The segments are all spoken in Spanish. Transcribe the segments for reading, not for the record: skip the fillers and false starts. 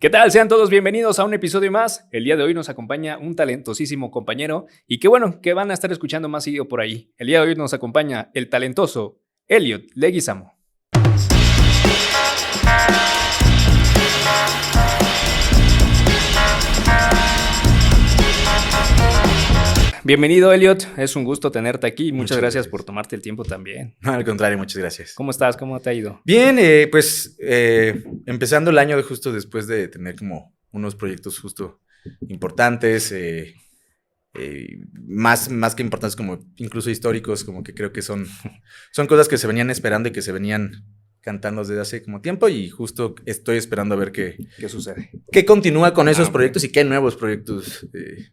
¿Qué tal? Sean todos bienvenidos a un episodio más. El día de hoy nos acompaña un talentosísimo compañero y qué bueno que van a estar escuchando más seguido por ahí. El día de hoy nos acompaña el talentoso Elliot Leguizamo. Bienvenido, Elliot. Es un gusto tenerte aquí. Muchas gracias por tomarte el tiempo también. No, al contrario, muchas gracias. ¿Cómo estás? ¿Cómo te ha ido? Bien, empezando el año justo después de tener como unos proyectos justo importantes, más que importantes, como incluso históricos, como que creo que son cosas que se venían esperando y que se venían cantando desde hace como tiempo, y justo estoy esperando a ver qué sucede. ¿Qué continúa con esos proyectos y qué nuevos proyectos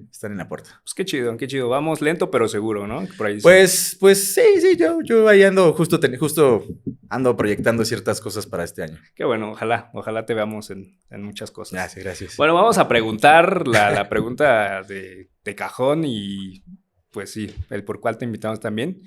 están en la puerta? Pues qué chido, qué chido. Vamos lento pero seguro, ¿no? Por ahí Pues sí, yo ahí ando, justo ando proyectando ciertas cosas para este año. Qué bueno, ojalá te veamos en muchas cosas. Gracias. Bueno, vamos a preguntar la pregunta de cajón y pues sí, el por cuál te invitamos también.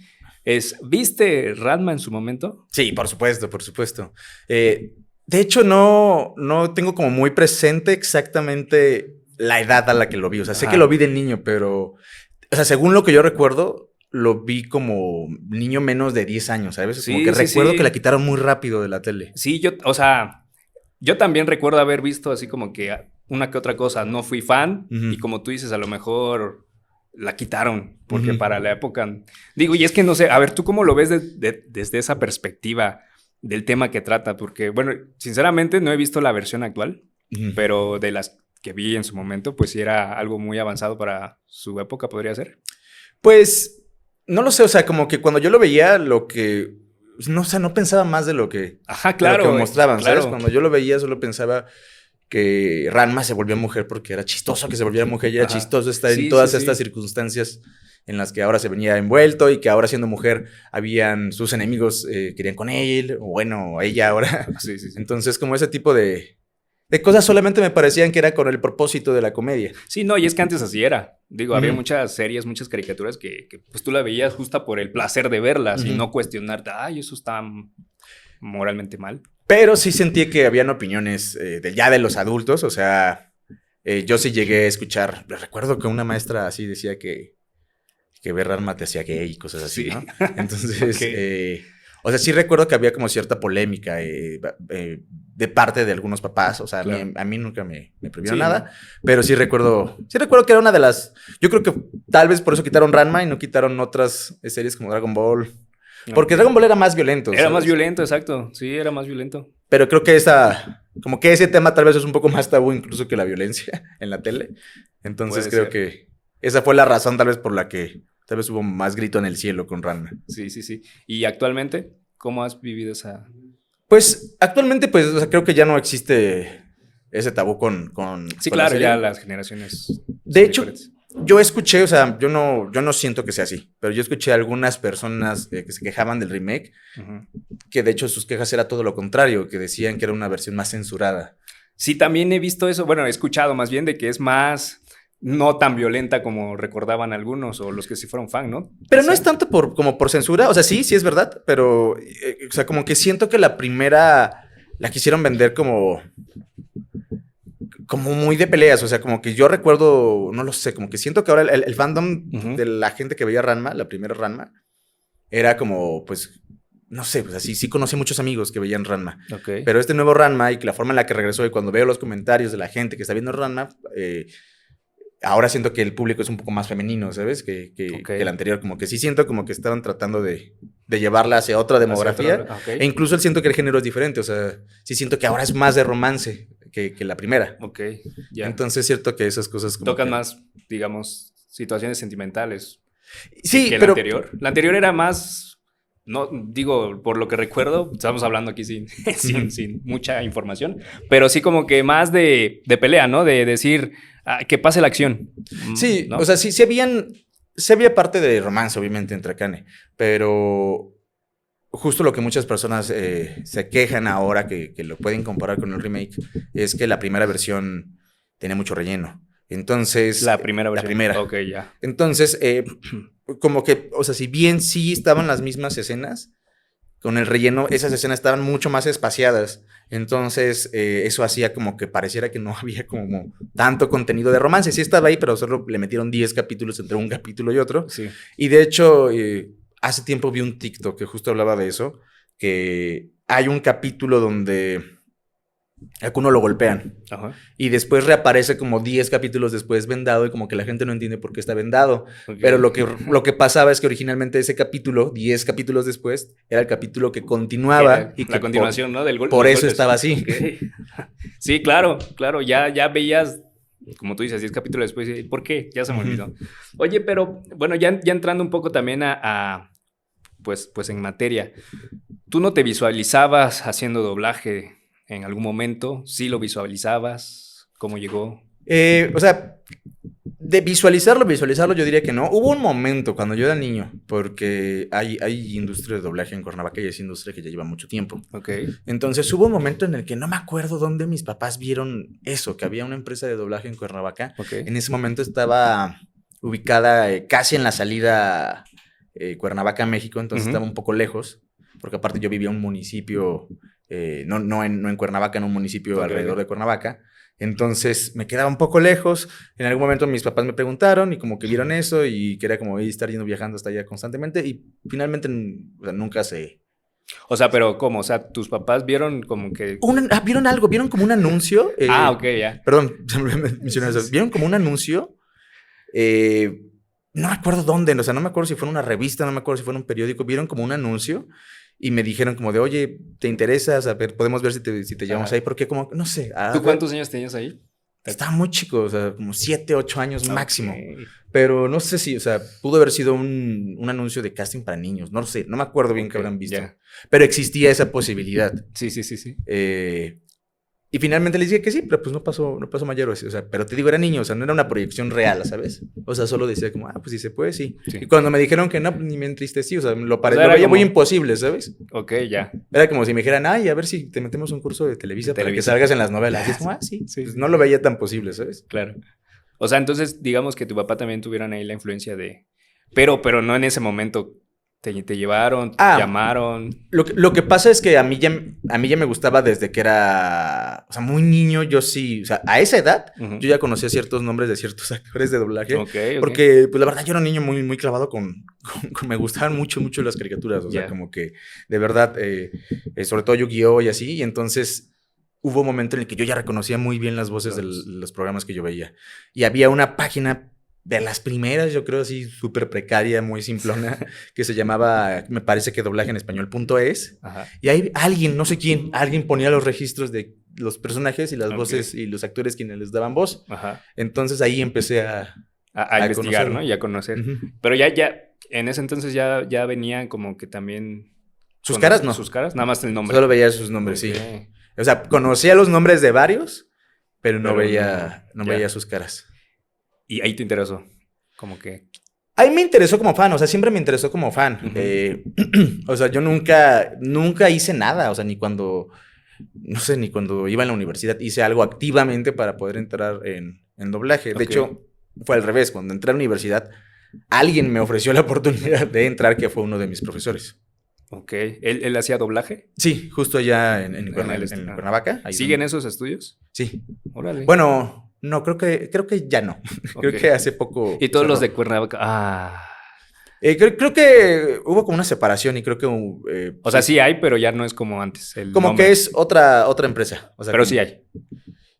¿Viste Ranma en su momento? Sí, por supuesto. De hecho, no tengo como muy presente exactamente la edad a la que lo vi. O sea, sé que lo vi de niño, pero, o sea, según lo que yo recuerdo, lo vi como niño menos de 10 años, ¿sabes? Sí, como que recuerdo que la quitaron muy rápido de la tele. Sí, yo también recuerdo haber visto así como que una que otra cosa. No fui fan y como tú dices, a lo mejor la quitaron porque para la época... Digo, y es que no sé, a ver, ¿tú cómo lo ves desde esa perspectiva del tema que trata? Porque, bueno, sinceramente no he visto la versión actual, pero de las que vi en su momento, pues sí era algo muy avanzado para su época, ¿podría ser? Pues, no lo sé, o sea, como que cuando yo lo veía, no pensaba más de lo que... Ajá, claro. De lo que mostraban, claro. ¿sabes? Cuando yo lo veía, solo pensaba que Ranma se volvió mujer porque era chistoso que se volviera mujer y era chistoso estar en todas estas circunstancias en las que ahora se venía envuelto y que ahora siendo mujer habían sus enemigos querían con él, o bueno, ella ahora. Sí. Entonces, como ese tipo de cosas solamente me parecían que era con el propósito de la comedia. Sí, no, y es que antes así era. Digo, había muchas series, muchas caricaturas que pues tú la veías justo por el placer de verlas y no cuestionarte, ay, eso está moralmente mal. Pero sí sentí que habían opiniones ya de los adultos, o sea, yo sí llegué a escuchar, recuerdo que una maestra así decía que ver Ranma te hacía gay y cosas así, ¿no? Entonces, o sea, sí recuerdo que había como cierta polémica de parte de algunos papás, o sea, claro. a mí nunca me prohibieron nada, pero sí recuerdo que era una de las, yo creo que tal vez por eso quitaron Ranma y no quitaron otras series como Dragon Ball. Porque Dragon Ball era más violento. Era más violento, exacto. Sí, era más violento. Pero creo que como que ese tema tal vez es un poco más tabú incluso que la violencia en la tele. Entonces creo que esa fue la razón tal vez por la que tal vez hubo más grito en el cielo con Ranma. Sí. ¿Y actualmente cómo has vivido esa...? Pues actualmente pues o sea, creo que ya no existe ese tabú con sí, claro, ya las generaciones... De hecho... diferentes. Yo escuché, o sea, yo no siento que sea así, pero yo escuché a algunas personas que se quejaban del remake, que de hecho sus quejas era todo lo contrario, que decían que era una versión más censurada. Sí, también he visto eso, bueno, he escuchado más bien de que es más no tan violenta como recordaban algunos o los que sí fueron fan, ¿no? Pero no es tanto como por censura, o sea, sí es verdad, pero, o sea, como que siento que la primera la quisieron vender como muy de peleas, o sea, como que yo recuerdo, no lo sé, como que siento que ahora el fandom de la gente que veía Ranma, la primera Ranma, era como, pues, no sé, pues así, sí conocí muchos amigos que veían Ranma. Okay. Pero este nuevo Ranma y que la forma en la que regresó y cuando veo los comentarios de la gente que está viendo Ranma, ahora siento que el público es un poco más femenino, ¿sabes? Que el anterior, como que sí siento como que estaban tratando de llevarla hacia otra demografía. E incluso siento que el género es diferente, o sea, sí siento que ahora es más de romance que la primera. Ok, ya. Entonces es cierto que esas cosas como tocan más, digamos, situaciones sentimentales. Sí, que pero... La anterior era más... No, digo, por lo que recuerdo, estamos hablando aquí sin mucha información, pero sí como que más de pelea, ¿no? De decir, que pase la acción. Sí, ¿no? O sea, sí había parte de romance, obviamente, entre Akane, pero justo lo que muchas personas se quejan ahora que lo pueden comparar con el remake es que la primera versión tenía mucho relleno. Entonces... La primera versión. La primera. Ok, ya. Entonces, como que, o sea, si bien sí estaban las mismas escenas, con el relleno, esas escenas estaban mucho más espaciadas. Entonces, eso hacía como que pareciera que no había como tanto contenido de romance. Sí estaba ahí, pero solo le metieron 10 capítulos entre un capítulo y otro. Sí. Y de hecho, hace tiempo vi un TikTok que justo hablaba de eso, que hay un capítulo donde a Kuno lo golpean. Ajá. Y después reaparece como 10 capítulos después vendado y como que la gente no entiende por qué está vendado. Okay. Pero lo que pasaba es que originalmente ese capítulo, 10 capítulos después, era el capítulo que continuaba. Y la que continuación, ¿no? Del golpe. Por eso estaba así. Okay. Sí, claro. Ya veías, como tú dices, 10 capítulos después. ¿Por qué? Ya se me olvidó. Oye, pero bueno, ya entrando un poco también pues en materia. ¿Tú no te visualizabas haciendo doblaje en algún momento? ¿Sí lo visualizabas? ¿Cómo llegó? O sea, de visualizarlo, yo diría que no. Hubo un momento cuando yo era niño, porque hay industria de doblaje en Cuernavaca y es industria que ya lleva mucho tiempo. Okay. Entonces hubo un momento en el que no me acuerdo dónde mis papás vieron eso, que había una empresa de doblaje en Cuernavaca. Okay. En ese momento estaba ubicada casi en la salida Cuernavaca, México, entonces estaba un poco lejos, porque aparte yo vivía en un municipio... no en Cuernavaca, en un municipio alrededor de Cuernavaca. Entonces me quedaba un poco lejos. En algún momento mis papás me preguntaron y como que vieron eso y quería como estar yendo viajando hasta allá constantemente y finalmente nunca se... O sea, pero ¿cómo? O sea, tus papás vieron como que... ¿Vieron algo? ¿Vieron como un anuncio? Ok, ya. Perdón, mencioné eso. ¿Vieron como un anuncio? No recuerdo dónde, o sea, no me acuerdo si fue en una revista, no me acuerdo si fue en un periódico. Vieron como un anuncio y me dijeron como de, oye, ¿te interesas? A ver, podemos ver si te llevamos ahí. Porque como, no sé. ¿Tú cuántos años tenías ahí? Estaba muy chico, o sea, como 7, 8 años máximo. Pero no sé si, o sea, pudo haber sido un anuncio de casting para niños. No lo sé, no me acuerdo bien qué habrán visto. Yeah. Pero existía esa posibilidad. Sí. Y finalmente les dije que sí, pero pues no pasó mayor. O sea, pero te digo, era niño, o sea, no era una proyección real, ¿sabes? O sea, solo decía como, pues si se puede, sí. Y cuando me dijeron que no, ni me entristecí, o sea, lo veía como... muy imposible, ¿sabes? Ok, ya. Era como si me dijeran, a ver si te metemos un curso de Televisa para que salgas en las novelas. Y es como, sí. Pues no lo veía tan posible, ¿sabes? Claro. O sea, entonces, digamos que tu papá también tuvieran ahí la influencia de... Pero no en ese momento... Te llevaron, te llamaron. Lo que pasa es que a mí ya me gustaba desde que era, o sea, muy niño. Yo sí, o sea, a esa edad yo ya conocía ciertos nombres de ciertos actores de doblaje. Okay. Porque, pues la verdad, yo era un niño muy, muy clavado con me gustaban mucho las caricaturas. O sea, como que, de verdad, sobre todo Yu-Gi-Oh! Y así. Y entonces hubo un momento en el que yo ya reconocía muy bien las voces de los programas que yo veía. Y había una página... de las primeras, yo creo, así súper precaria, muy simplona, que se llamaba, me parece que doblaje en español.es. Y ahí alguien, no sé quién, alguien ponía los registros de los personajes y las voces y los actores quienes les daban voz. Entonces ahí empecé a investigar, conocerlo. ¿no? Y a conocer. Pero ya, en ese entonces ya venían como que también... ¿Sus caras? No. ¿Sus caras? Nada más el nombre. Solo veía sus nombres, sí. O sea, conocía los nombres de varios, pero no veía sus caras. Y ahí te interesó, como que... Ahí me interesó como fan, o sea, siempre me interesó como fan. O sea, yo nunca hice nada, o sea, ni cuando iba a la universidad hice algo activamente para poder entrar en doblaje. De hecho, fue al revés. Cuando entré a la universidad, alguien me ofreció la oportunidad de entrar, que fue uno de mis profesores. Ok. ¿Él hacía doblaje? Sí, justo allá en Cuernavaca. ¿Siguen esos estudios? Sí. Órale. Bueno... No, creo que ya no. Creo que hace poco... Y todos los de Cuernavaca... Creo que hubo como una separación y creo que... o sea, sí hay, pero ya no es como antes. Como nombre. Que es otra empresa. O sea, pero sí hay.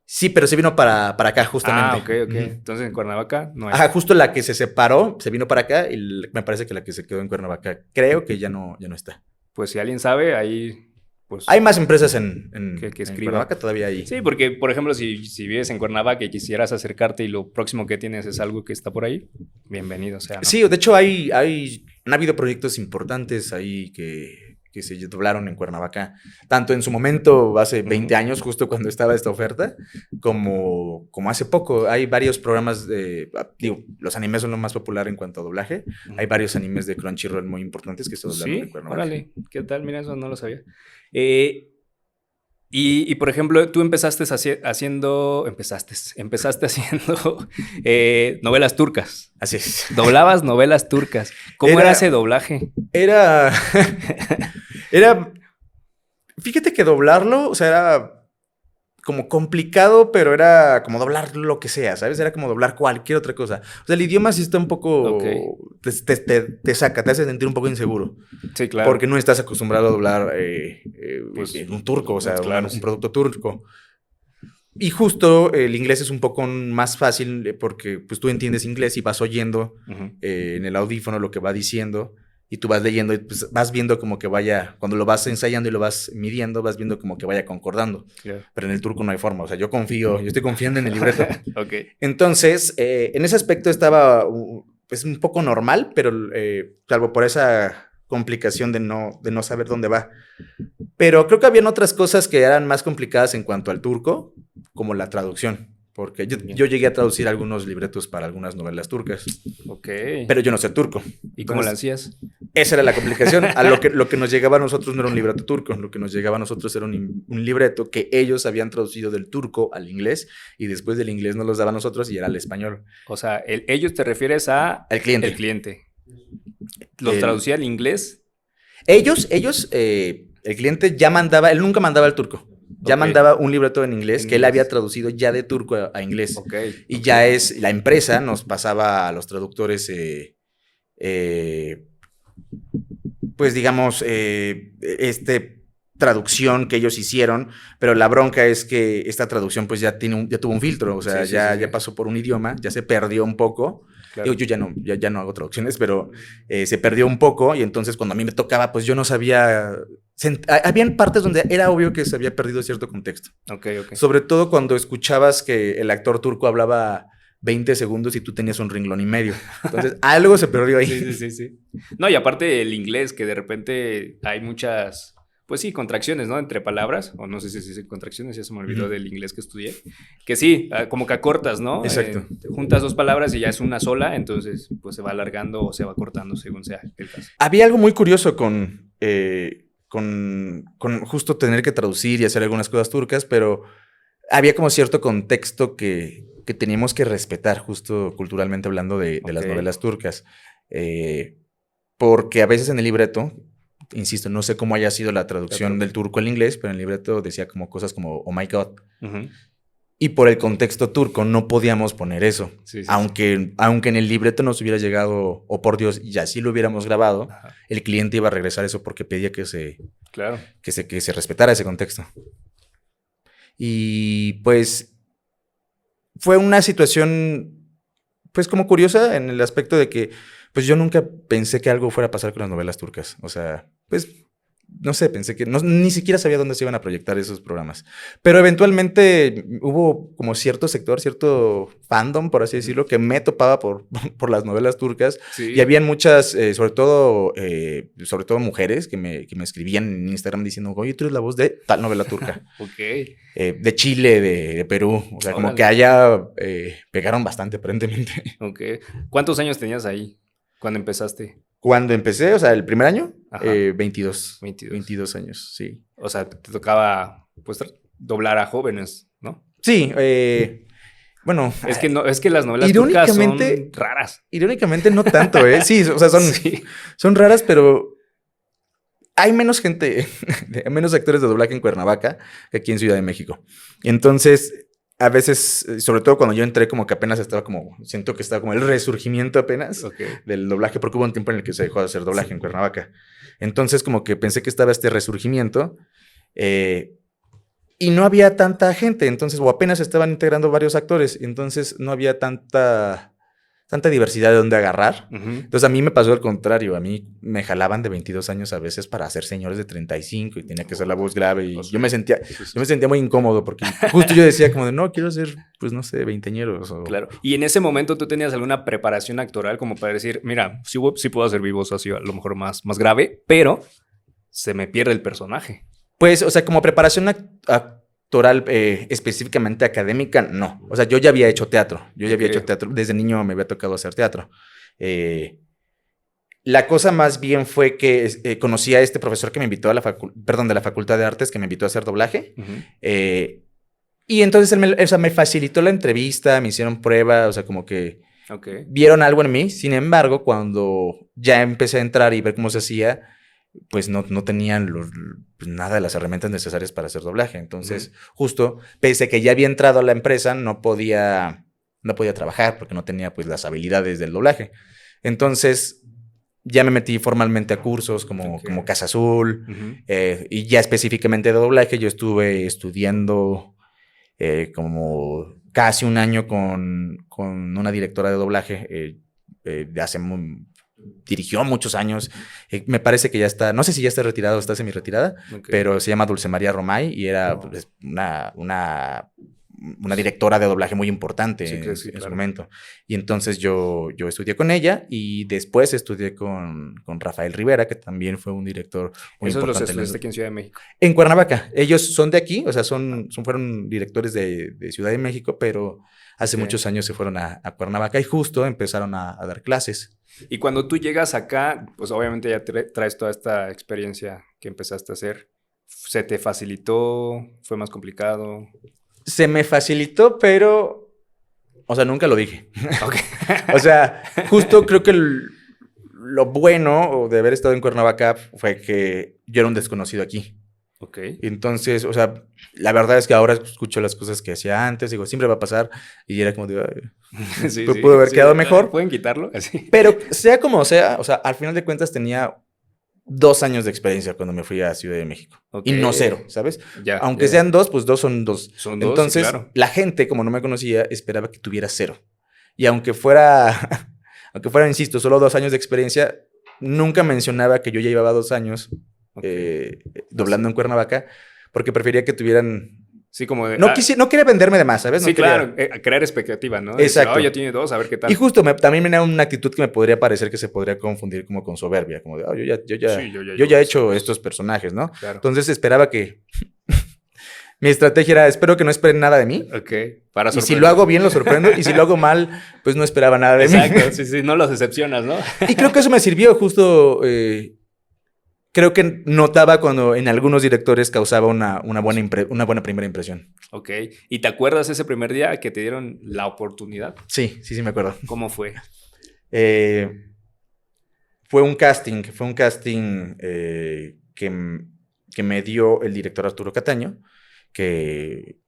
Sí, pero se vino para acá justamente. Ok. Entonces en Cuernavaca no hay. Justo la que se separó se vino para acá y me parece que la que se quedó en Cuernavaca creo que ya no está. Pues si alguien sabe, ahí... Pues, hay más empresas en Cuernavaca todavía ahí. Sí, porque, por ejemplo, si vives en Cuernavaca y quisieras acercarte y lo próximo que tienes es algo que está por ahí, bienvenido sea, ¿no? Sí, de hecho han habido proyectos importantes ahí que se doblaron en Cuernavaca, tanto en su momento, hace 20 años, justo cuando estaba esta oferta, como hace poco. Hay varios programas los animes son lo más popular en cuanto a doblaje. Hay varios animes de Crunchyroll muy importantes que se doblaron en Cuernavaca. Órale, ¿qué tal? Mira, eso no lo sabía. Y por ejemplo, tú empezaste haciendo novelas turcas. Así es. Doblabas novelas turcas. ¿Cómo era ese doblaje? Era Fíjate que doblarlo, o sea, era como complicado, pero era como doblar lo que sea, ¿sabes? Era como doblar cualquier otra cosa. O sea, el idioma sí está un poco... Ok. Te saca, te hace sentir un poco inseguro. Sí, claro. Porque no estás acostumbrado a doblar Pues, en un turco, o sea, claro, un sí. producto turco. Y justo el inglés es un poco más fácil porque pues tú entiendes inglés y vas oyendo en el audífono lo que va diciendo y tú vas leyendo y pues vas viendo como que vaya, cuando lo vas ensayando y lo vas midiendo, vas viendo como que vaya concordando. Claro. Pero en el turco no hay forma, o sea, yo estoy confiando en el libreto. Ok. Entonces, en ese aspecto estaba pues un poco normal, pero salvo por esa complicación de no saber dónde va. Pero creo que habían otras cosas que eran más complicadas en cuanto al turco, como la traducción. Porque yo llegué a traducir algunos libretos para algunas novelas turcas, Ok. pero yo no sé turco. ¿Y cómo lo Entonces, hacías? esa era la complicación. Lo que nos llegaba a nosotros no era un libreto turco, lo que nos llegaba a nosotros era un libreto que ellos habían traducido del turco al inglés y después del inglés nos los daba a nosotros y era al español. O sea, ellos te refieres a Al cliente. el cliente. ¿Los traducía al inglés? El cliente ya mandaba, él nunca mandaba el turco. Ya mandaba un libreto en inglés que él había traducido ya de turco a inglés. Okay. Y ya la empresa nos pasaba a los traductores, pues digamos, traducción que ellos hicieron, pero la bronca es que esta traducción pues ya tuvo un filtro, o sea, ya pasó por un idioma, ya se perdió un poco. Claro. Yo ya no hago traducciones, pero se perdió un poco y entonces cuando a mí me tocaba, pues yo no sabía... Habían partes donde era obvio que se había perdido cierto contexto. Okay. Sobre todo cuando escuchabas que el actor turco hablaba 20 segundos y tú tenías un renglón y medio. Entonces, algo se perdió ahí. Sí. No, y aparte el inglés, que de repente hay muchas... Pues sí, contracciones, ¿no? Entre palabras, o no sé si es contracciones, ya se me olvidó del inglés que estudié. Que sí, como que acortas, ¿no? Exacto. Juntas dos palabras y ya es una sola, entonces pues se va alargando o se va cortando según sea el caso. Había algo muy curioso con justo tener que traducir y hacer algunas cosas turcas, pero había como cierto contexto que teníamos que respetar, justo culturalmente hablando de las novelas turcas. Porque a veces en el libreto... Insisto, no sé cómo haya sido la traducción del turco al inglés, pero en el libreto decía como cosas como oh my God. Y por el contexto turco no podíamos poner eso. Aunque en el libreto nos hubiera llegado, oh por Dios, y así lo hubiéramos grabado, el cliente iba a regresar eso porque pedía que se respetara ese contexto. Y pues fue una situación pues como curiosa en el aspecto de que pues yo nunca pensé que algo fuera a pasar con las novelas turcas. O sea, pues, no sé, pensé que ni siquiera sabía dónde se iban a proyectar esos programas. Pero eventualmente hubo como cierto sector, cierto fandom, por así decirlo, que me topaba por las novelas turcas. Sí. Y habían muchas, sobre todo mujeres que me escribían en Instagram diciendo, oye, tú eres la voz de tal novela turca. De Chile, de Perú. O sea, como que allá pegaron bastante, aparentemente. ¿Cuántos años tenías ahí? ¿Cuándo empezaste? Cuando empecé, o sea, el primer año, 22 años, sí. O sea, te tocaba, pues, doblar a jóvenes, ¿no? Sí, bueno. Es que las novelas turcas son raras. Irónicamente no tanto, ¿eh? Sí, o sea, son raras, pero hay menos gente, menos actores de doblaje en Cuernavaca que aquí en Ciudad de México. Entonces... A veces, sobre todo cuando yo entré, como que apenas siento que estaba como el resurgimiento apenas del doblaje, porque hubo un tiempo en el que se dejó de hacer doblaje en Cuernavaca. Entonces, como que pensé que estaba este resurgimiento y no había tanta gente, entonces, o apenas estaban integrando varios actores, entonces no había tanta diversidad de dónde agarrar. Entonces, a mí me pasó al contrario. A mí me jalaban de 22 años a veces para hacer señores de 35 y tenía que hacer la voz grave. Y yo me sentía muy incómodo porque justo yo decía como de, no, quiero ser, pues, no sé, veinteañeros. Claro. Y en ese momento, ¿tú tenías alguna preparación actoral como para decir, mira, sí puedo hacer mi voz así a lo mejor más grave, pero se me pierde el personaje? Pues, o sea, como preparación actoral específicamente académica, no. O sea, yo ya había hecho teatro. Desde niño me había tocado hacer teatro. La cosa más bien fue que conocí a este profesor que me invitó a de la Facultad de Artes, que me invitó a hacer doblaje. Y entonces él me facilitó la entrevista, me hicieron prueba, o sea, como que vieron algo en mí. Sin embargo, cuando ya empecé a entrar y ver cómo se hacía, pues no tenían pues nada de las herramientas necesarias para hacer doblaje. Entonces, justo, pese a que ya había entrado a la empresa, no podía trabajar porque no tenía pues las habilidades del doblaje. Entonces, ya me metí formalmente a cursos como Casa Azul, y ya específicamente de doblaje. Yo estuve estudiando como casi un año con una directora de doblaje de hace dirigió muchos años. Me parece que ya está, no sé si ya está retirada o está semi-retirada, pero se llama Dulce María Romay y era pues, una directora de doblaje muy importante en su momento. Y entonces yo estudié con ella y después estudié con Rafael Rivera, que también fue un director muy importante. ¿Esos los estudiaste aquí en Ciudad de México? En Cuernavaca. Ellos son de aquí, o sea, fueron directores de Ciudad de México, pero hace muchos años se fueron a Cuernavaca y justo empezaron a dar clases. Y cuando tú llegas acá, pues obviamente ya traes toda esta experiencia que empezaste a hacer. ¿Se te facilitó? ¿Fue más complicado? Se me facilitó, pero, o sea, nunca lo dije. Okay. O sea, justo creo que lo bueno de haber estado en Cuernavaca fue que yo era un desconocido aquí. Ok. Entonces, o sea, la verdad es que ahora escucho las cosas que hacía antes, digo, siempre va a pasar, y era como de, pudo haber quedado mejor. ¿Pueden quitarlo? Así. Pero sea como sea, o sea, al final de cuentas tenía 2 años de experiencia cuando me fui a Ciudad de México. Okay. Y no 0, ¿sabes? Aunque sean 2, pues 2 son 2. Entonces, sí, claro. La gente, como no me conocía, esperaba que tuviera 0. Y aunque fuera, insisto, solo 2 años de experiencia, nunca mencionaba que yo ya llevaba 2 años doblando en Cuernavaca, porque prefería que tuvieran... Sí, como de... No quería venderme de más, ¿sabes? Sí, no claro, crear expectativa, ¿no? Exacto. Decir, ya tiene 2, a ver qué tal. Y justo también me da una actitud que me podría parecer que se podría confundir como con soberbia, como de, yo ya he hecho estos personajes, ¿no? Claro. Entonces esperaba que... Mi estrategia era, espero que no esperen nada de mí. Ok, para sorprender. Y si lo hago bien, lo sorprendo. Y si lo hago mal, pues no esperaba nada de mí. Exacto, sí, no los decepcionas, ¿no? Y creo que eso me sirvió justo... creo que notaba cuando en algunos directores causaba una buena primera impresión. Ok. ¿Y te acuerdas ese primer día que te dieron la oportunidad? Sí, me acuerdo. ¿Cómo fue? Fue un casting que me dio el director Arturo Cataño, que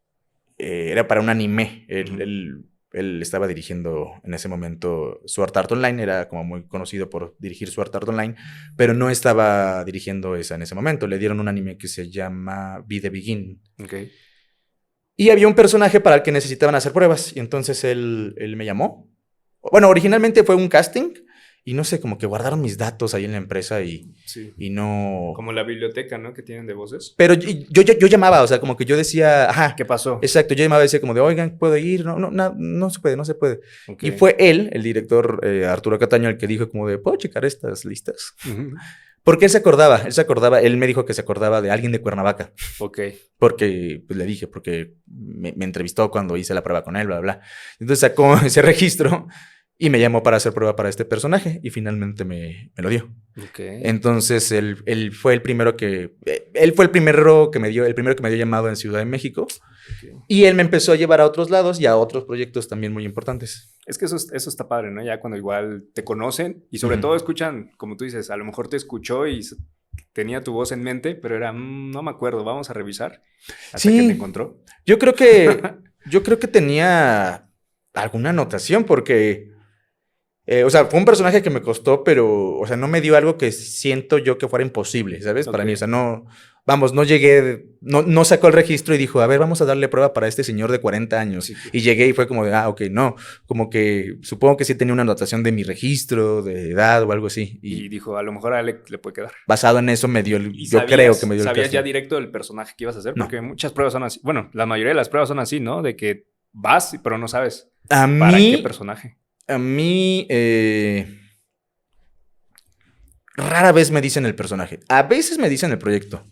era para un anime. Él estaba dirigiendo en ese momento Sword Art Online, era como muy conocido por dirigir Sword Art Online, pero no estaba dirigiendo esa en ese momento. Le dieron un anime que se llama Be The Begin. Okay. Y había un personaje para el que necesitaban hacer pruebas, y entonces él me llamó. Bueno, originalmente fue un casting, y no sé, como que guardaron mis datos ahí en la empresa y no... Como la biblioteca, ¿no? Que tienen de voces. Pero yo llamaba, o sea, como que yo decía, ajá. ¿Qué pasó? Exacto, yo llamaba y decía como de, oigan, ¿puedo ir? No se puede. Okay. Y fue él, el director Arturo Cataño, el que dijo como de, ¿puedo checar estas listas? Porque él se acordaba, él me dijo que se acordaba de alguien de Cuernavaca. Ok. Porque, pues le dije, porque me entrevistó cuando hice la prueba con él, bla, bla. Entonces sacó ese registro y me llamó para hacer prueba para este personaje y finalmente me lo dio. Okay. Entonces él fue el primero que me dio llamado en Ciudad de México. Okay. Y él me empezó a llevar a otros lados y a otros proyectos también muy importantes. Es que eso está padre, ¿no? Ya cuando igual te conocen y sobre todo escuchan, como tú dices, a lo mejor te escuchó y tenía tu voz en mente, pero era, no me acuerdo, vamos a revisar hasta que te encontró. Yo creo que tenía alguna anotación porque... o sea, fue un personaje que me costó, pero, o sea, no me dio algo que siento yo que fuera imposible, ¿sabes? Okay. Para mí, o sea, no llegué, no sacó el registro y dijo, a ver, vamos a darle prueba para este señor de 40 años. Sí. Y llegué y fue como de, ok, no, como que supongo que sí tenía una anotación de mi registro, de edad o algo así. Y dijo, a lo mejor a Alec le puede quedar. Basado en eso me dio, yo creo que me dio el ¿Sabías ya directo el personaje que ibas a hacer? Porque muchas pruebas son así, bueno, la mayoría de las pruebas son así, ¿no? De que vas, pero no sabes para qué personaje. A mí, rara vez me dicen el personaje. A veces me dicen el proyecto.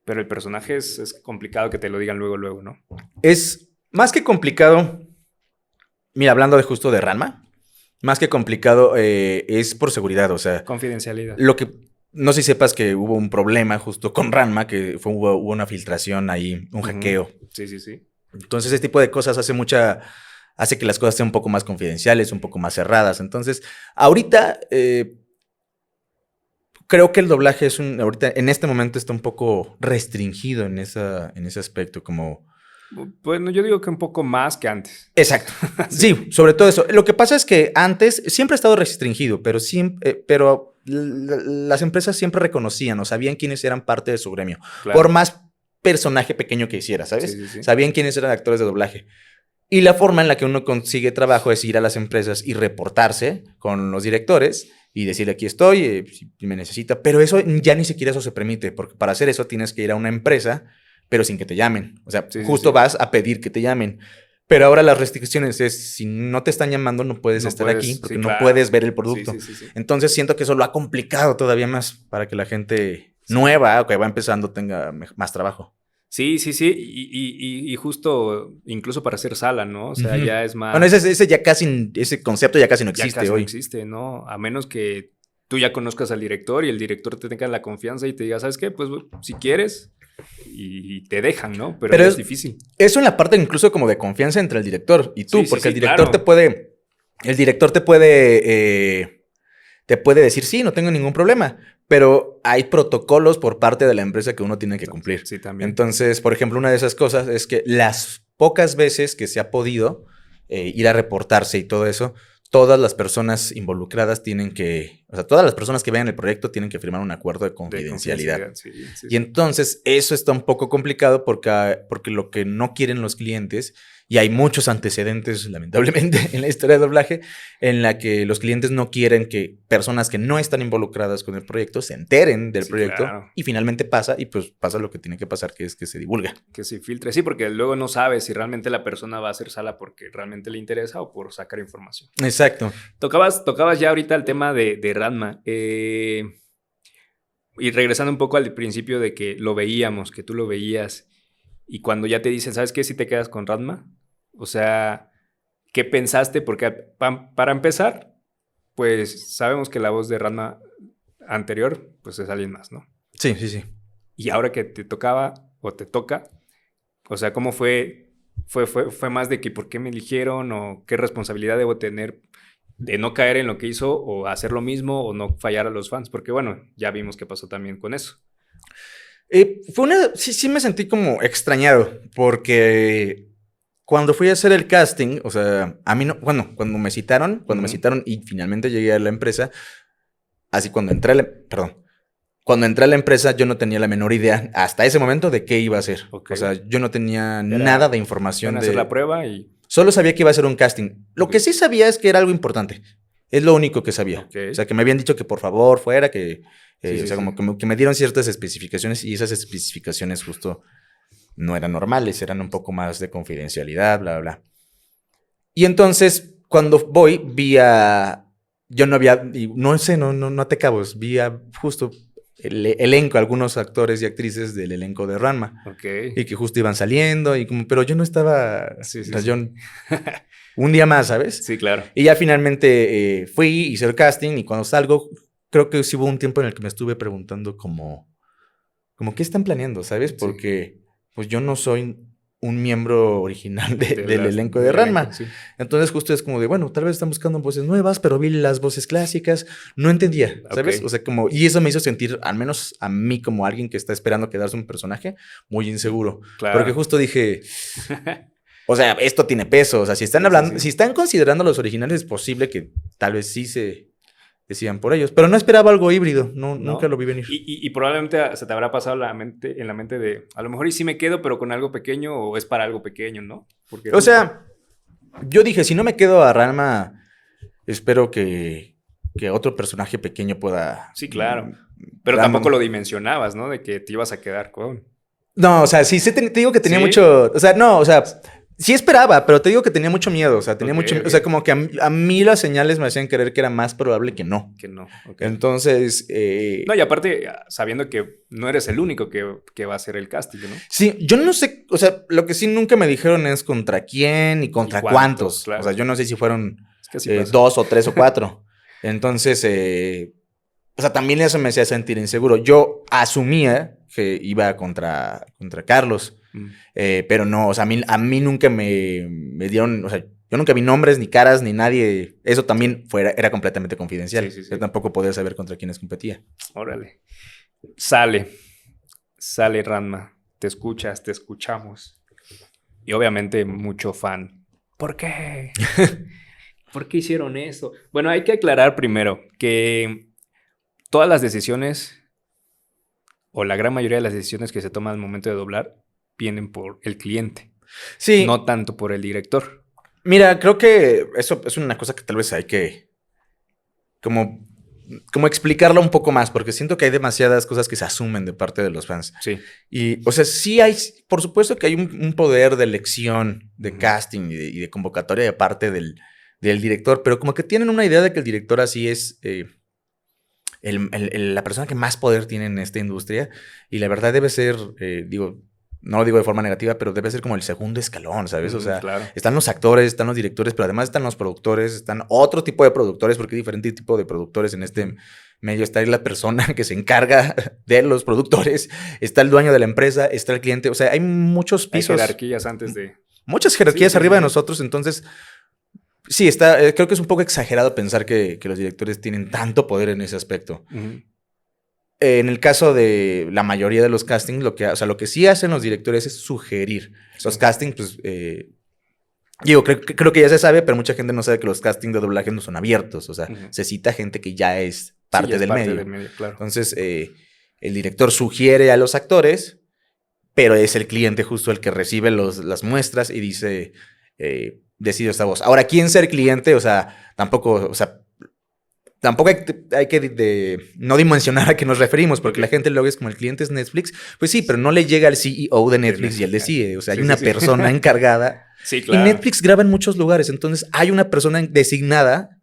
Pero el personaje es complicado que te lo digan luego, ¿no? Es más que complicado. Mira, hablando justo de Ranma, más que complicado es por seguridad, o sea... Confidencialidad. Lo que... No sé si sepas que hubo un problema justo con Ranma, que hubo una filtración ahí, un hackeo. Sí. Entonces, ese tipo de cosas hace que las cosas sean un poco más confidenciales, un poco más cerradas. Entonces, ahorita creo creo que el doblaje ahorita, en este momento está un poco restringido en ese aspecto, como... Bueno, yo digo que un poco más que antes. Exacto. Sí, sobre todo eso. Lo que pasa es que antes siempre ha estado restringido, pero las empresas siempre reconocían o sabían quiénes eran parte de su gremio. Claro. Por más personaje pequeño que hiciera, ¿sabes? Sí. Sabían quiénes eran actores de doblaje. Y la forma en la que uno consigue trabajo es ir a las empresas y reportarse con los directores y decirle, aquí estoy, si me necesita. Pero eso ya ni siquiera eso se permite, porque para hacer eso tienes que ir a una empresa, pero sin que te llamen. O sea, justo vas a pedir que te llamen. Pero ahora las restricciones es, si no te están llamando, no puedes estar aquí, porque no puedes ver el producto. Sí. Entonces siento que eso lo ha complicado todavía más para que la gente nueva o que va empezando tenga más trabajo. Sí. Y justo, incluso para hacer sala, ¿no? O sea, ya es más... Bueno, ese concepto ya casi no existe hoy. No existe, ¿no? A menos que tú ya conozcas al director y el director te tenga la confianza y te diga, ¿sabes qué? Pues si quieres... Y te dejan, ¿no? Pero es difícil. Eso en la parte incluso como de confianza entre el director y tú, porque el director te puede... El director te puede decir, sí, no tengo ningún problema, pero hay protocolos por parte de la empresa que uno tiene que cumplir. Sí, también. Entonces, por ejemplo, una de esas cosas es que las pocas veces que se ha podido ir a reportarse y todo eso, todas las personas involucradas todas las personas que vean el proyecto tienen que firmar un acuerdo de confidencialidad. Sí. Y entonces eso está un poco complicado porque lo que no quieren los clientes, y hay muchos antecedentes, lamentablemente, en la historia de doblaje, en la que los clientes no quieren que personas que no están involucradas con el proyecto se enteren del proyecto. Claro. Y finalmente pasa lo que tiene que pasar, que es que se divulga. Que se filtre, sí, porque luego no sabes si realmente la persona va a hacer sala porque realmente le interesa o por sacar información. Exacto. Tocabas ya ahorita el tema de Ranma. Y regresando un poco al principio de que lo veíamos, que tú lo veías, y cuando ya te dicen, ¿sabes qué? Si te quedas con Ranma. O sea, ¿qué pensaste? Porque para empezar, pues sabemos que la voz de Ranma anterior, pues es alguien más, ¿no? Sí. Y ahora que te tocaba o te toca, o sea, ¿cómo fue? ¿Fue más de que por qué me eligieron o qué responsabilidad debo tener de no caer en lo que hizo o hacer lo mismo o no fallar a los fans? Porque bueno, ya vimos qué pasó también con eso. Sí me sentí como extrañado porque cuando fui a hacer el casting, o sea, a mí no, bueno, cuando me citaron y finalmente llegué a la empresa, así cuando entré a la empresa yo no tenía la menor idea hasta ese momento de qué iba a hacer. Okay. O sea, yo no tenía nada de información. Hacer la prueba y... Solo sabía que iba a ser un casting. Lo que sí sabía es que era algo importante. Es lo único que sabía. Okay. O sea, que me habían dicho que por favor fuera, como que me dieron ciertas especificaciones y esas especificaciones justo no eran normales, eran un poco más de confidencialidad, bla, bla, bla. Y entonces, cuando voy, yo no había, no te cabos, justo el elenco, algunos actores y actrices del elenco de Ranma. Okay. Y que justo iban saliendo, pero yo no estaba... Un día más, ¿sabes? Sí, claro. Y ya finalmente fui, hice el casting y cuando salgo, creo que sí hubo un tiempo en el que me estuve preguntando como ¿qué están planeando, sabes? Porque pues yo no soy un miembro original del elenco de Ranma. Sí. Entonces justo es como de, bueno, tal vez están buscando voces nuevas, pero vi las voces clásicas. No entendía, ¿sabes? Okay. O sea, y eso me hizo sentir, al menos a mí como alguien que está esperando quedarse un personaje, muy inseguro. Claro. Porque justo dije... O sea, esto tiene peso. O sea, si están si están considerando a los originales, es posible que tal vez sí se decían por ellos. Pero no esperaba algo híbrido. Nunca lo vi venir. Y probablemente se te habrá pasado en la mente de, a lo mejor y sí me quedo, pero con algo pequeño o es para algo pequeño, ¿no? Porque o sea, yo dije, si no me quedo a Ranma, espero que otro personaje pequeño pueda... Sí, claro. Pero tampoco lo dimensionabas, ¿no? De que te ibas a quedar con... No, o sea, sí te digo que tenía mucho... O sea, no, o sea... Sí esperaba, pero te digo que tenía mucho miedo. O sea, O sea, como que a mí las señales me hacían creer que era más probable que no. Que no. Okay. Entonces... No, y aparte, sabiendo que no eres el único que va a hacer el casting, ¿no? Sí, yo no sé... O sea, lo que sí nunca me dijeron es contra quién y contra cuántos. Claro. O sea, yo no sé si fueron 2 o 3 o 4. Entonces, o sea, también eso me hacía sentir inseguro. Yo asumía que iba contra Carlos. Pero no, o sea, a mí nunca me dieron, o sea, Yo nunca vi nombres, ni caras, ni nadie. Eso también era completamente confidencial. Sí. Yo tampoco podía saber contra quiénes competía. Órale. Sale Ranma. Te escuchamos. Y obviamente mucho fan. ¿Por qué? ¿Por qué hicieron eso? Bueno, hay que aclarar primero que todas las decisiones, o la gran mayoría de las decisiones que se toman al momento de doblar, vienen por el cliente. Sí. No tanto por el director. Mira, creo que eso es una cosa que tal vez hay que como explicarla un poco más, porque siento que hay demasiadas cosas que se asumen de parte de los fans. Sí. Y, o sea, sí hay, por supuesto que hay un poder de elección, de casting y de convocatoria de parte del director, pero como que tienen una idea de que el director así es la persona que más poder tiene en esta industria, y la verdad debe ser, no lo digo de forma negativa, pero debe ser como el segundo escalón, ¿sabes? O sea, claro. Están los actores, están los directores, pero además están los productores, están otro tipo de productores, porque hay diferentes tipos de productores en este medio. Está ahí la persona que se encarga de los productores, está el dueño de la empresa, está el cliente. O sea, hay muchos pisos. Hay jerarquías antes de... Muchas jerarquías arriba de nosotros, entonces... Sí, creo que es un poco exagerado pensar que los directores tienen tanto poder en ese aspecto. En el caso de la mayoría de los castings, lo que sí hacen los directores es sugerir. Los castings, pues, creo que ya se sabe, pero mucha gente no sabe que los castings de doblaje no son abiertos. O sea, se cita gente que ya es parte del medio. Claro. Entonces, el director sugiere a los actores, pero es el cliente justo el que recibe las muestras y dice, decido esta voz. Ahora, ¿quién ser cliente? O sea, tampoco hay que no dimensionar a qué nos referimos, porque la gente luego es como el cliente es Netflix. Pues sí, pero no le llega al CEO de Netflix y él decide. O sea, hay una persona encargada. Sí, claro. Y Netflix graba en muchos lugares, entonces hay una persona designada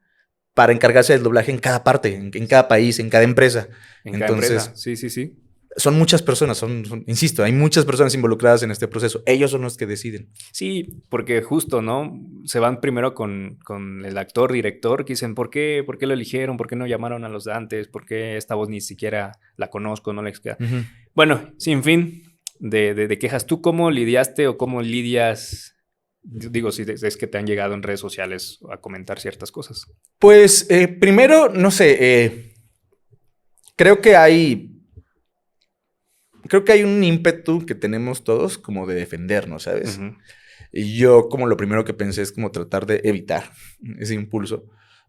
para encargarse del doblaje en cada parte, en cada país, en cada empresa. Entonces, sí. Son muchas personas, insisto, hay muchas personas involucradas en este proceso. Ellos son los que deciden. Sí, porque justo, ¿no? Se van primero con el actor, director, que dicen, ¿por qué lo eligieron? ¿Por qué no llamaron a los de antes? ¿Por qué esta voz ni siquiera la conozco? No la Bueno, sin fin de quejas. ¿Tú cómo lidiaste o cómo lidias? Digo, si es que te han llegado en redes sociales a comentar ciertas cosas. Pues, primero, no sé, creo que hay un ímpetu que tenemos todos como de defendernos, ¿sabes? Y yo como lo primero que pensé es como tratar de evitar ese impulso,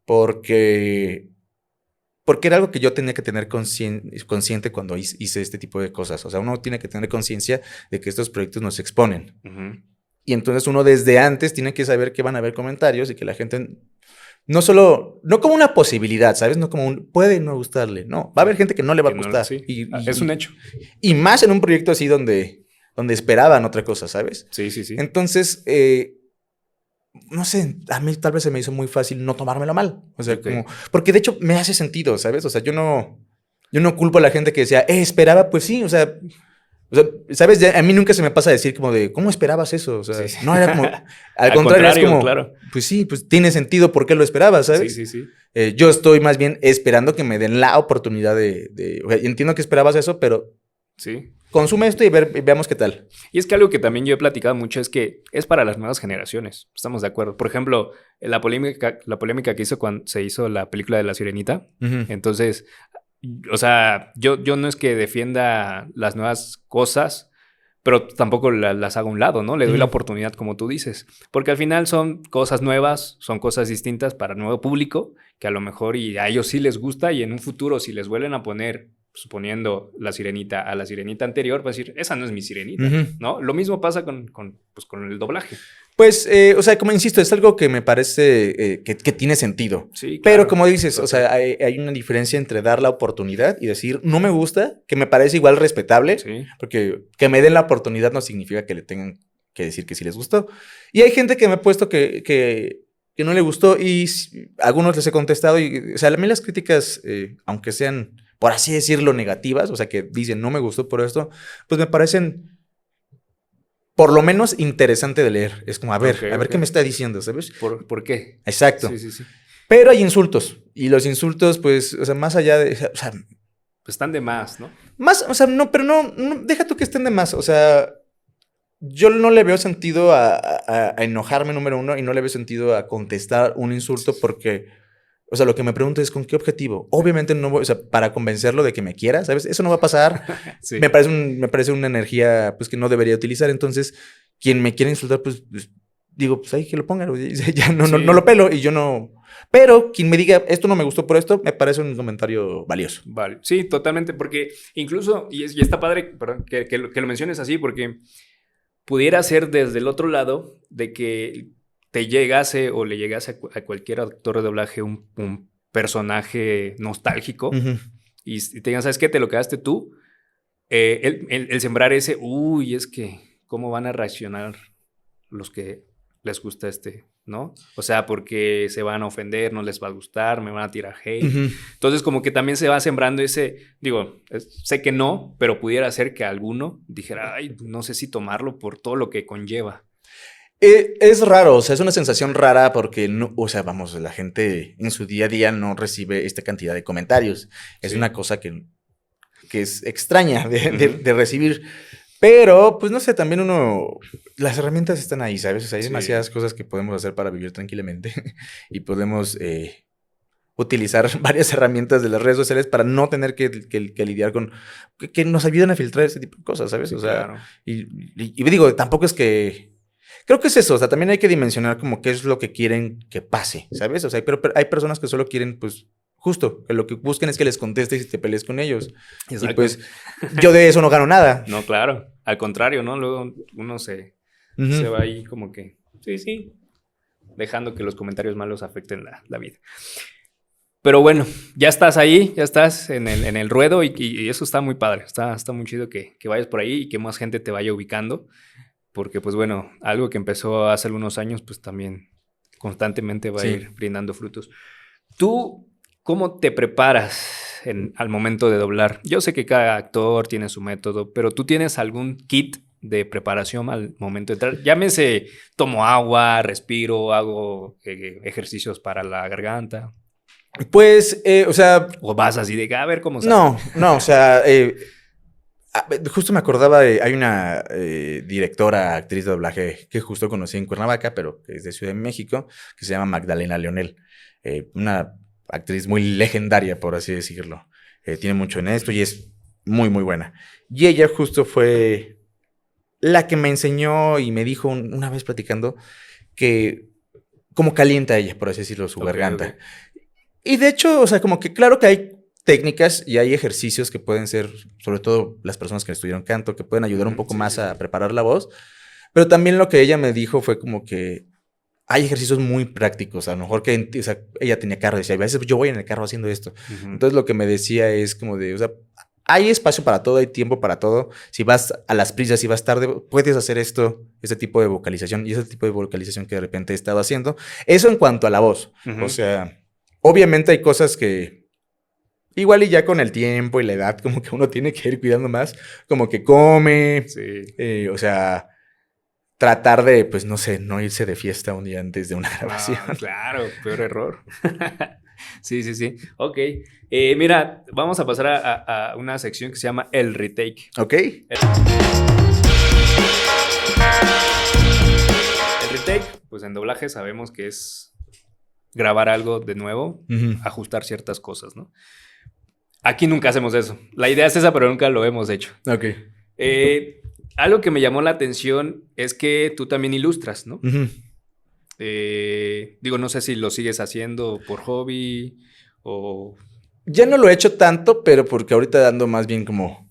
porque era algo que yo tenía que tener consciente cuando hice este tipo de cosas. O sea, uno tiene que tener conciencia de que estos proyectos nos exponen. Y entonces uno desde antes tiene que saber que van a haber comentarios y que la gente... No como una posibilidad, ¿sabes? No como puede no gustarle. No, va a haber gente que no le va a gustar. Sí. Es un hecho. Y más en un proyecto así donde esperaban otra cosa, ¿sabes? Sí. Entonces, no sé, a mí tal vez se me hizo muy fácil no tomármelo mal. O sea, porque de hecho me hace sentido, ¿sabes? O sea, yo no culpo a la gente que decía, esperaba, pues sí, o sea, ¿sabes? Ya, a mí nunca se me pasa a decir como de, ¿cómo esperabas eso? O sea, no era como... Al contrario, es como, claro. Pues sí, pues tiene sentido por qué lo esperabas, ¿sabes? Sí. Yo estoy más bien esperando que me den la oportunidad o sea, entiendo que esperabas eso, pero... Sí. Consume esto y veamos qué tal. Y es que algo que también yo he platicado mucho es que es para las nuevas generaciones. Estamos de acuerdo. Por ejemplo, la polémica que hizo cuando se hizo la película de La Sirenita. Entonces... O sea, yo no es que defienda las nuevas cosas, pero tampoco las hago a un lado, ¿no? Le doy la oportunidad, como tú dices. Porque al final son cosas nuevas, son cosas distintas para nuevo público, que a lo mejor y a ellos sí les gusta, y en un futuro, si les vuelven a poner, suponiendo la Sirenita a la Sirenita anterior, va a decir, esa no es mi Sirenita, ¿no? Lo mismo pasa con el doblaje. Pues, o sea, como insisto, es algo que me parece que tiene sentido. Sí, claro. Pero como dices, o sea, hay una diferencia entre dar la oportunidad y decir, no me gusta, que me parece igual respetable, porque que me den la oportunidad no significa que le tengan que decir que sí les gustó. Y hay gente que me ha puesto que no le gustó y a algunos les he contestado. O sea, a mí las críticas, aunque sean, por así decirlo, negativas, o sea, que dicen, no me gustó por esto, pues me parecen... por lo menos interesante de leer. Es como, a ver qué me está diciendo, ¿sabes? ¿Por qué? Exacto. Sí. Pero hay insultos. Y los insultos, pues, o sea, más allá de... O sea, pues están de más, ¿no? Más, o sea, no, pero no, deja tú que estén de más. O sea, yo no le veo sentido a enojarme, número uno, y no le veo sentido a contestar un insulto porque, o sea, lo que me pregunto es ¿con qué objetivo? Obviamente no voy, o sea, para convencerlo de que me quiera, ¿sabes? Eso no va a pasar. Sí. Me parece una energía, pues, que no debería utilizar. Entonces, quien me quiere insultar, pues digo, pues ahí que lo pongan. Ya no lo pelo y yo no... Pero quien me diga, esto no me gustó por esto, me parece un comentario valioso. Vale, sí, totalmente, porque incluso, y está padre, perdón, que lo menciones así, porque pudiera ser desde el otro lado de que te llegase o le llegase a cualquier actor de doblaje un personaje nostálgico y te digan, ¿sabes qué? Te lo quedaste tú. El sembrar ese, es que, ¿cómo van a reaccionar los que les gusta ¿no? O sea, porque se van a ofender, no les va a gustar, me van a tirar hate. Entonces, como que también se va sembrando ese, digo, sé que no, pero pudiera ser que alguno dijera, ay, no sé si tomarlo por todo lo que conlleva. Es raro, o sea, es una sensación rara porque, no, o sea, vamos, la gente en su día a día no recibe esta cantidad de comentarios. Es una cosa que es extraña de recibir. Pero, pues no sé, también las herramientas están ahí, ¿sabes? O sea, hay demasiadas cosas que podemos hacer para vivir tranquilamente y podemos utilizar varias herramientas de las redes sociales para no tener que lidiar con... Que nos ayuden a filtrar ese tipo de cosas, ¿sabes? Sí, o sea, claro. Y digo, tampoco es que... Creo que es eso, o sea, también hay que dimensionar como qué es lo que quieren que pase, ¿sabes? O sea, pero hay personas que solo quieren, pues... Justo, que lo que busquen es que les contestes y te pelees con ellos. Exacto. Y pues yo de eso no gano nada. No, claro. Al contrario, ¿no? Luego uno se va ahí como que... Sí. Dejando que los comentarios malos afecten la vida. Pero bueno, ya estás ahí, ya estás en el ruedo y eso está muy padre. Está muy chido que vayas por ahí y que más gente te vaya ubicando. Porque pues bueno, algo que empezó hace algunos años pues también constantemente va a ir brindando frutos. Tú... ¿Cómo te preparas al momento de doblar? Yo sé que cada actor tiene su método, pero ¿tú tienes algún kit de preparación al momento de entrar? Llámese, tomo agua, respiro, hago ejercicios para la garganta. Pues, o sea... ¿O vas así de, a ver cómo sale? No, o sea... justo me acordaba hay una directora, actriz de doblaje que justo conocí en Cuernavaca, pero que es de Ciudad de México, que se llama Magdalena Leonel. Una... actriz muy legendaria, por así decirlo. Tiene mucho en esto y es muy, muy buena. Y ella justo fue la que me enseñó y me dijo una vez platicando que como calienta ella, por así decirlo, su garganta. Okay. Y de hecho, o sea, como que claro que hay técnicas y hay ejercicios que pueden ser, sobre todo las personas que estudiaron canto, que pueden ayudar un poco más a preparar la voz. Pero también lo que ella me dijo fue como que hay ejercicios muy prácticos, a lo mejor que, o sea, ella tenía carro y decía, a veces yo voy en el carro haciendo esto. Entonces lo que me decía es como de, o sea, hay espacio para todo, hay tiempo para todo. Si vas a las prisas, si vas tarde, puedes hacer este tipo de vocalización y ese tipo de vocalización que de repente he estado haciendo. Eso en cuanto a la voz. O sea, obviamente hay cosas que igual y ya con el tiempo y la edad como que uno tiene que ir cuidando más, como que come, o sea... tratar de, pues, no sé, no irse de fiesta un día antes de una grabación. Claro, peor error. Sí. Ok. Mira, vamos a pasar a una sección que se llama El Retake. Ok. El retake, pues en doblaje sabemos que es grabar algo de nuevo, ajustar ciertas cosas, ¿no? Aquí nunca hacemos eso. La idea es esa, pero nunca lo hemos hecho. Ok. Algo que me llamó la atención es que tú también ilustras, ¿no? Digo, no sé si lo sigues haciendo por hobby o... Ya no lo he hecho tanto, pero porque ahorita ando más bien como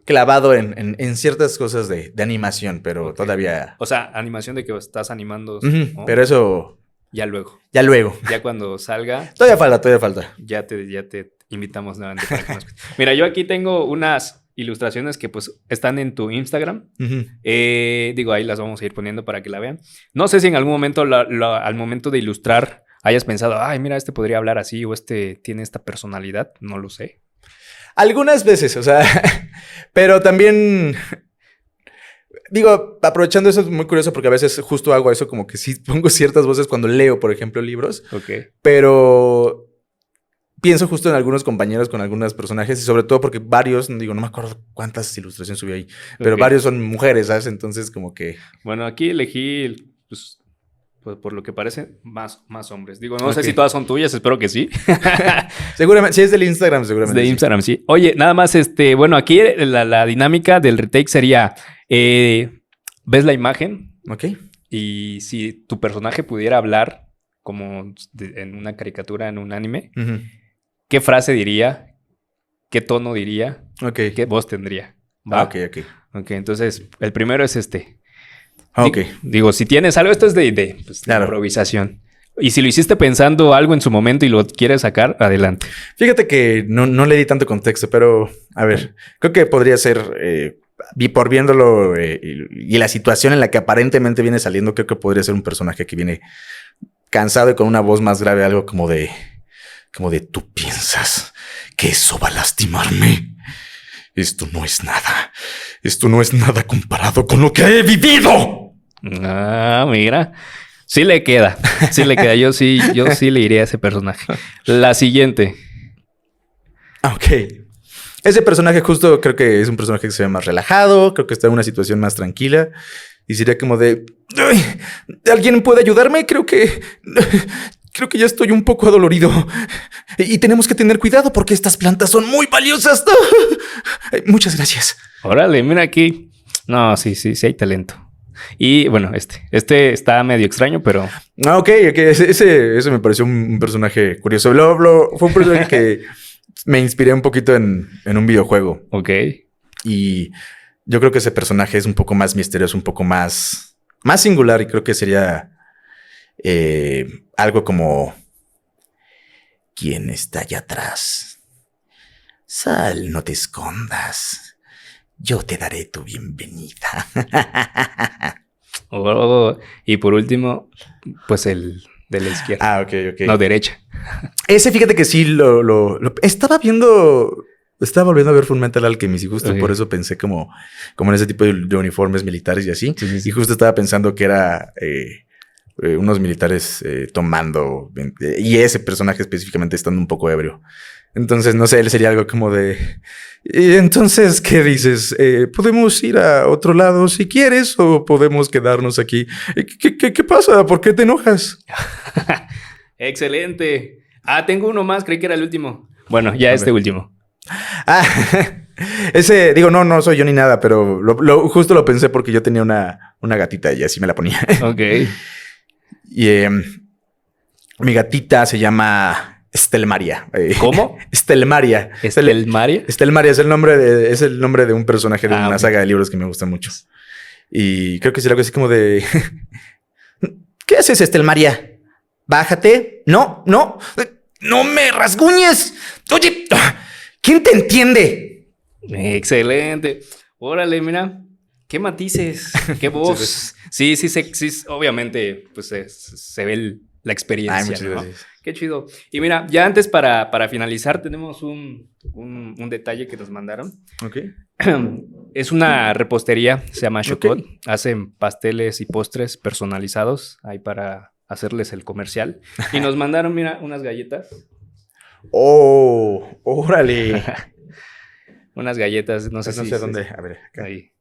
clavado en ciertas cosas de animación, pero todavía... O sea, animación de que estás animando. ¿no? Pero eso... Ya luego. Ya cuando salga... Todavía falta. Ya te invitamos nuevamente para que nos... Mira, yo aquí tengo unas... ilustraciones que pues están en tu Instagram. Digo, ahí las vamos a ir poniendo para que la vean. No sé si en algún momento al momento de ilustrar hayas pensado, ay, mira, este podría hablar así o este tiene esta personalidad. No lo sé. Algunas veces, o sea, pero también... Digo, aprovechando eso es muy curioso porque a veces justo hago eso como que sí pongo ciertas voces cuando leo, por ejemplo, libros. Ok. Pero pienso justo en algunos compañeros con algunos personajes y sobre todo porque varios, digo, no me acuerdo cuántas ilustraciones subí ahí, pero varios son mujeres, ¿sabes? Entonces como que... Bueno, aquí elegí, pues por lo que parece, más hombres. Digo, no sé si todas son tuyas, espero que sí. Seguramente, si es del Instagram, seguramente. Es de Instagram, sí. Oye, nada más, bueno, aquí la dinámica del retake sería, ves la imagen. Ok. Y si tu personaje pudiera hablar como en una caricatura, en un anime, ¿qué frase diría? ¿Qué tono diría? ¿Qué voz tendría? ¿Va? Ok, entonces, el primero es este. Ok. Digo, si tienes algo, esto es de improvisación. Y si lo hiciste pensando algo en su momento y lo quieres sacar, adelante. Fíjate que no le di tanto contexto, pero a ver, creo que podría ser, por viéndolo y la situación en la que aparentemente viene saliendo, creo que podría ser un personaje que viene cansado y con una voz más grave, algo como de ¿tú piensas que eso va a lastimarme? Esto no es nada. Esto no es nada comparado con lo que he vivido. Ah, mira. Sí le queda. Sí le queda. Yo sí le iría a ese personaje. La siguiente. Ok. Ese personaje justo creo que es un personaje que se ve más relajado. Creo que está en una situación más tranquila. Y sería como de... ¿alguien puede ayudarme? Creo que ya estoy un poco adolorido. Y tenemos que tener cuidado porque estas plantas son muy valiosas. Muchas gracias. Órale, mira aquí. No, sí hay talento. Y bueno, este está medio extraño, pero... Ok. Ese me pareció un personaje curioso. Fue un personaje que me inspiré un poquito en un videojuego. Ok. Y yo creo que ese personaje es un poco más misterioso, un poco más singular. Y creo que sería algo como... ¿quién está allá atrás? Sal, no te escondas. Yo te daré tu bienvenida. Y por último, pues el de la izquierda. Ok. No, derecha. Ese, fíjate que sí lo estaba viendo. Estaba volviendo a ver Fullmetal Alchemist y justo por eso pensé como en ese tipo de uniformes militares y así. Sí. Y justo estaba pensando que era unos militares tomando. Y ese personaje específicamente estando un poco ebrio. Entonces, no sé, él sería algo como de... ¿y entonces qué dices? ¿Podemos ir a otro lado si quieres o podemos quedarnos aquí? ¿Qué pasa? ¿Por qué te enojas? Excelente. Tengo uno más. Creí que era el último. Bueno, ya último. Ese, digo, no soy yo ni nada, pero justo lo pensé porque yo tenía una gatita y así me la ponía. Ok. Y mi gatita se llama... Estelmaria. ¿Cómo? Estelmaria. ¿Estelmaria? Estelmaria es el nombre de un personaje de una saga de libros que me gusta mucho. Y creo que es algo así como de... ¿qué haces, Estelmaria? Bájate. No me rasguñes. Oye, ¿quién te entiende? Excelente. Órale, mira. ¿Qué matices? ¿Qué voz? Sí, obviamente, pues se ve la experiencia. Muchas gracias. Qué chido. Y mira, ya antes para finalizar tenemos un detalle que nos mandaron. Ok. Es una repostería, se llama Chocot. Okay. Hacen pasteles y postres personalizados ahí para hacerles el comercial. Y nos mandaron, mira, unas galletas. ¡Oh! ¡Órale! Unas galletas, no sé dónde. A ver, acá. Ahí.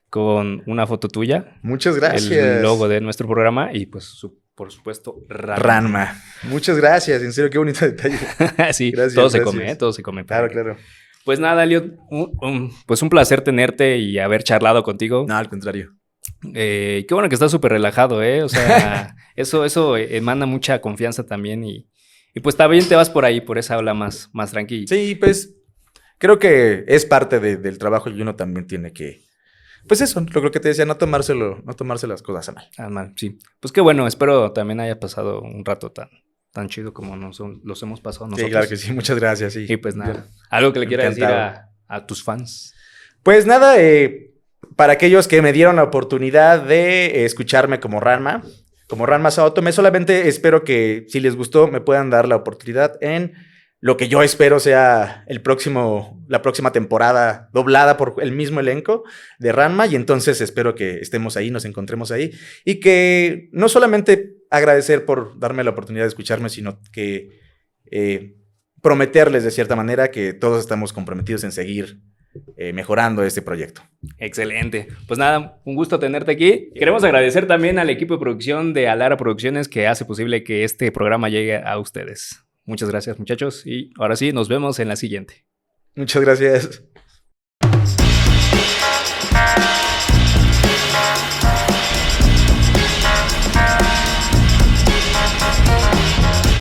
Con una foto tuya. Muchas gracias. El logo de nuestro programa y pues por supuesto, Ranma. Muchas gracias, en serio, qué bonito detalle. Sí, gracias, todo se come. Claro. Pues nada, Elliot, pues un placer tenerte y haber charlado contigo. No, al contrario. Qué bueno que estás súper relajado, ¿eh? O sea, eso emana mucha confianza también y pues también te vas por ahí, por esa ola más tranquila. Sí, pues creo que es parte del trabajo y uno también tiene que... pues eso, lo que te decía, no tomarse las cosas a mal. Mal, sí. Pues qué bueno, espero también haya pasado un rato tan chido como los hemos pasado nosotros. Sí, claro que sí, muchas gracias. Sí. Y pues nada, algo que le quieras decir a tus fans. Pues nada, para aquellos que me dieron la oportunidad de escucharme como Ranma Saotome, solamente espero que si les gustó me puedan dar la oportunidad en... lo que yo espero sea la próxima temporada doblada por el mismo elenco de Ranma. Y entonces espero que estemos ahí, nos encontremos ahí. Y que no solamente agradecer por darme la oportunidad de escucharme, sino que prometerles de cierta manera que todos estamos comprometidos en seguir mejorando este proyecto. Excelente. Pues nada, un gusto tenerte aquí. Queremos agradecer también al equipo de producción de Alara Producciones que hace posible que este programa llegue a ustedes. Muchas gracias, muchachos. Y ahora sí, nos vemos en la siguiente. Muchas gracias.